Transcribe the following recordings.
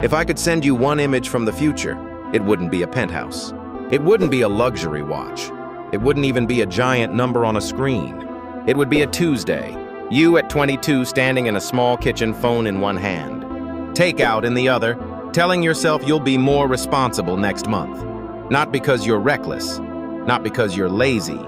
If I could send you one image from the future, it wouldn't be a penthouse. It wouldn't be a luxury watch. It wouldn't even be a giant number on a screen. It would be a Tuesday. You at 22 standing in a small kitchen, phone in one hand, takeout in the other, telling yourself you'll be more responsible next month. Not because you're reckless, not because you're lazy,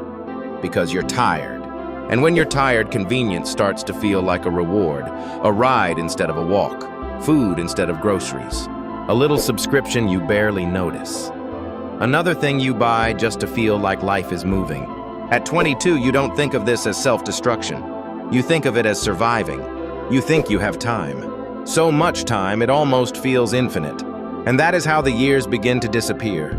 because you're tired. And when you're tired, convenience starts to feel like a reward, a ride instead of a walk, food instead of groceries, a little subscription you barely notice. Another thing you buy just to feel like life is moving. At 22, you don't think of this as self-destruction. You think of it as surviving. You think you have time. So much time, it almost feels infinite. And that is how the years begin to disappear.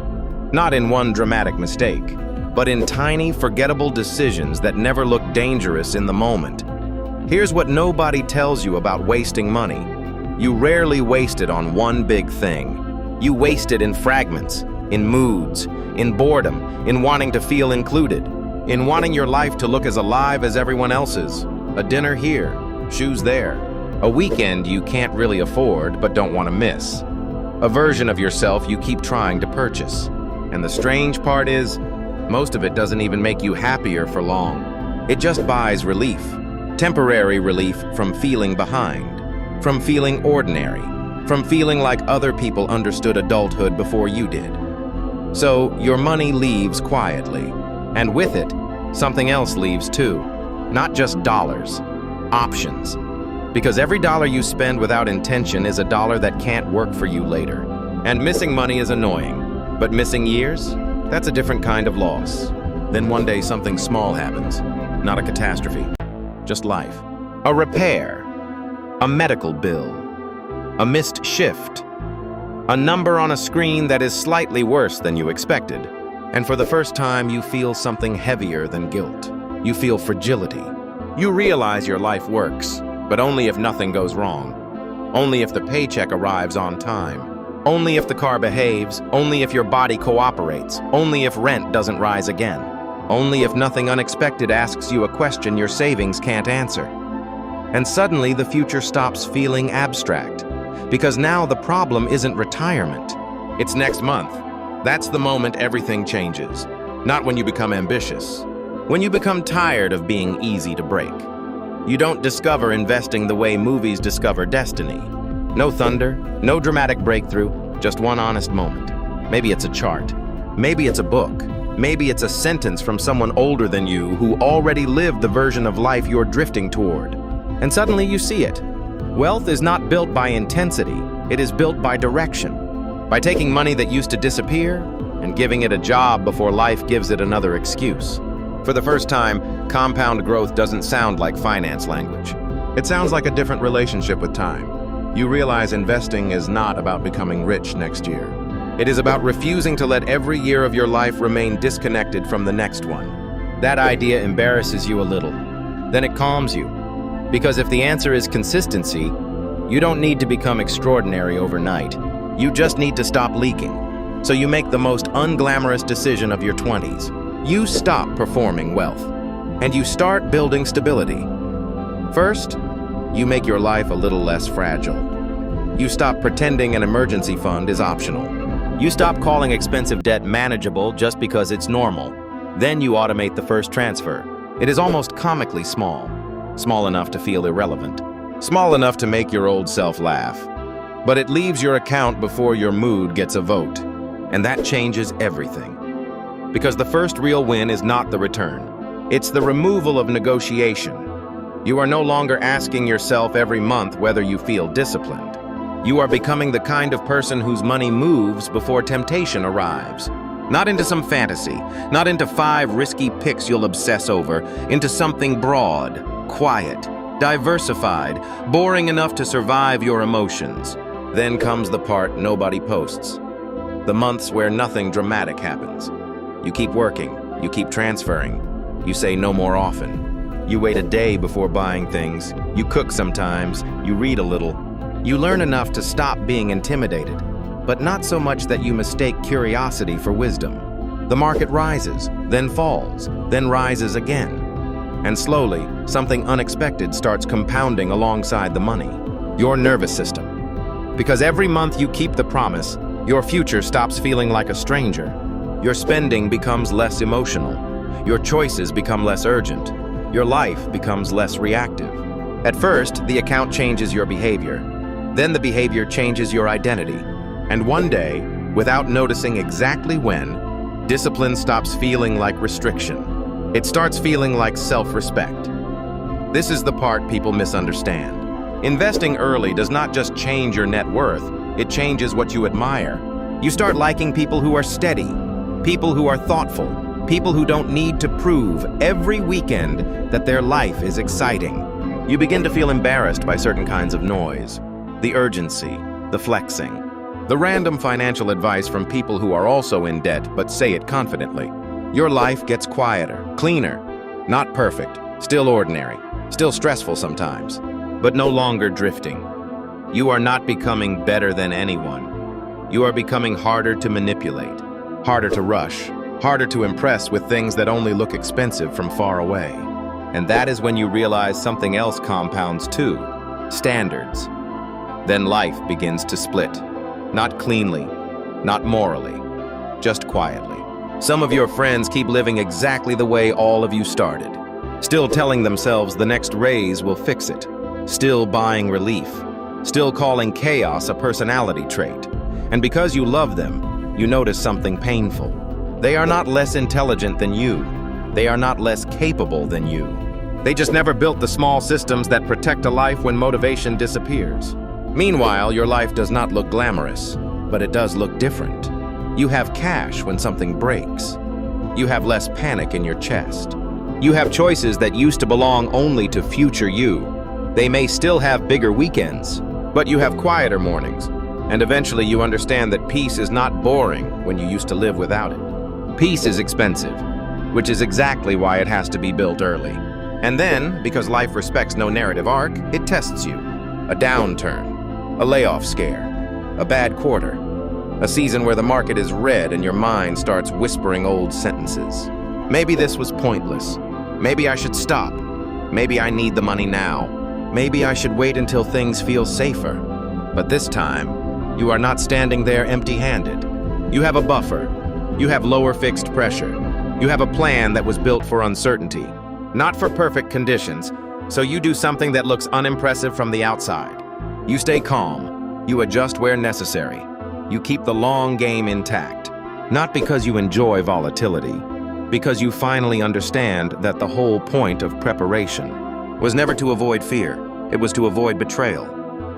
Not in one dramatic mistake, but in tiny, forgettable decisions that never look dangerous in the moment. Here's what nobody tells you about wasting money. You rarely waste it on one big thing. You waste it in fragments, in moods, in boredom, in wanting to feel included, in wanting your life to look as alive as everyone else's. A dinner here, shoes there. A weekend you can't really afford but don't want to miss. A version of yourself you keep trying to purchase. And the strange part is, most of it doesn't even make you happier for long. It just buys relief. Temporary relief from feeling behind, from feeling ordinary, from feeling like other people understood adulthood before you did. So your money leaves quietly, and with it, something else leaves too. Not just dollars, options. Because every dollar you spend without intention is a dollar that can't work for you later. And missing money is annoying, but missing years? That's a different kind of loss. Then one day something small happens, not a catastrophe, just life. A repair, a medical bill, a missed shift, a number on a screen that is slightly worse than you expected. And for the first time, you feel something heavier than guilt. You feel fragility. You realize your life works, but only if nothing goes wrong. Only if the paycheck arrives on time. Only if the car behaves. Only if your body cooperates. Only if rent doesn't rise again. Only if nothing unexpected asks you a question your savings can't answer. And suddenly the future stops feeling abstract. Because now the problem isn't retirement. It's next month. That's the moment everything changes. Not when you become ambitious. When you become tired of being easy to break. You don't discover investing the way movies discover destiny. No thunder, no dramatic breakthrough, just one honest moment. Maybe it's a chart. Maybe it's a book. Maybe it's a sentence from someone older than you who already lived the version of life you're drifting toward. And suddenly you see it. Wealth is not built by intensity. It is built by direction. By taking money that used to disappear and giving it a job before life gives it another excuse. For the first time, compound growth doesn't sound like finance language. It sounds like a different relationship with time. You realize investing is not about becoming rich next year. It is about refusing to let every year of your life remain disconnected from the next one. That idea embarrasses you a little. Then it calms you. Because if the answer is consistency, you don't need to become extraordinary overnight. You just need to stop leaking. So you make the most unglamorous decision of your 20s. You stop performing wealth, and you start building stability. First, you make your life a little less fragile. You stop pretending an emergency fund is optional. You stop calling expensive debt manageable just because it's normal. Then you automate the first transfer. It is almost comically small. Small enough to feel irrelevant. Small enough to make your old self laugh. But it leaves your account before your mood gets a vote. And that changes everything. Because the first real win is not the return. It's the removal of negotiation. You are no longer asking yourself every month whether you feel disciplined. You are becoming the kind of person whose money moves before temptation arrives. Not into some fantasy, not into 5 risky picks you'll obsess over, into something broad, quiet, diversified, boring enough to survive your emotions. Then comes the part nobody posts. The months where nothing dramatic happens. You keep working, you keep transferring, you say no more often. You wait a day before buying things, you cook sometimes, you read a little. You learn enough to stop being intimidated, but not so much that you mistake curiosity for wisdom. The market rises, then falls, then rises again. And slowly, something unexpected starts compounding alongside the money. Your nervous system. Because every month you keep the promise, your future stops feeling like a stranger. Your spending becomes less emotional. Your choices become less urgent. Your life becomes less reactive. At first, the account changes your behavior. Then the behavior changes your identity. And one day, without noticing exactly when, discipline stops feeling like restriction. It starts feeling like self-respect. This is the part people misunderstand. Investing early does not just change your net worth, it changes what you admire. You start liking people who are steady, people who are thoughtful, people who don't need to prove every weekend that their life is exciting. You begin to feel embarrassed by certain kinds of noise, the urgency, the flexing, the random financial advice from people who are also in debt but say it confidently. Your life gets quieter, cleaner, not perfect, still ordinary, still stressful sometimes, but no longer drifting. You are not becoming better than anyone. You are becoming harder to manipulate, harder to rush, harder to impress with things that only look expensive from far away. And that is when you realize something else compounds too: standards. Then life begins to split. Not cleanly, not morally, just quietly. Some of your friends keep living exactly the way all of you started, still telling themselves the next raise will fix it, still buying relief, still calling chaos a personality trait. And because you love them, you notice something painful. They are not less intelligent than you. They are not less capable than you. They just never built the small systems that protect a life when motivation disappears. Meanwhile, your life does not look glamorous, but it does look different. You have cash when something breaks. You have less panic in your chest. You have choices that used to belong only to future you. They may still have bigger weekends, but you have quieter mornings. And eventually you understand that peace is not boring when you used to live without it. Peace is expensive, which is exactly why it has to be built early. And then, because life respects no narrative arc, it tests you. A downturn, a layoff scare, a bad quarter, a season where the market is red and your mind starts whispering old sentences. Maybe this was pointless. Maybe I should stop. Maybe I need the money now. Maybe I should wait until things feel safer. But this time, you are not standing there empty-handed. You have a buffer. You have lower fixed pressure. You have a plan that was built for uncertainty, not for perfect conditions, so you do something that looks unimpressive from the outside. You stay calm. You adjust where necessary. You keep the long game intact, not because you enjoy volatility, because you finally understand that the whole point of preparation was never to avoid fear. It was to avoid betrayal.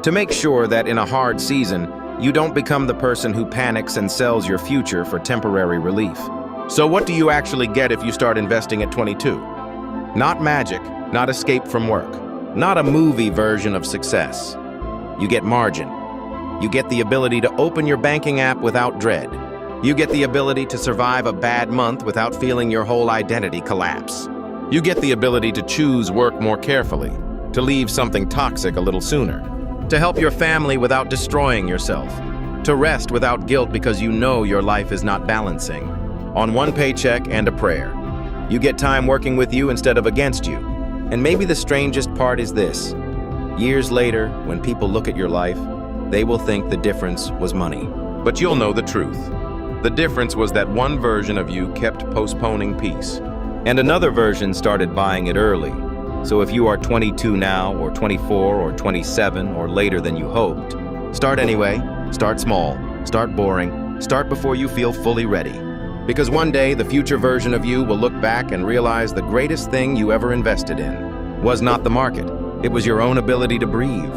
To make sure that in a hard season, you don't become the person who panics and sells your future for temporary relief. So what do you actually get if you start investing at 22? Not magic, not escape from work, not a movie version of success. You get margin. You get the ability to open your banking app without dread. You get the ability to survive a bad month without feeling your whole identity collapse. You get the ability to choose work more carefully, to leave something toxic a little sooner, to help your family without destroying yourself, to rest without guilt because you know your life is not balancing on one paycheck and a prayer. You get time working with you instead of against you. And maybe the strangest part is this: years later, when people look at your life, they will think the difference was money. But you'll know the truth. The difference was that one version of you kept postponing peace, and another version started buying it early. So if you are 22 now, or 24, or 27, or later than you hoped, start anyway, start small, start boring, start before you feel fully ready. Because one day, the future version of you will look back and realize the greatest thing you ever invested in was not the market. It was your own ability to breathe,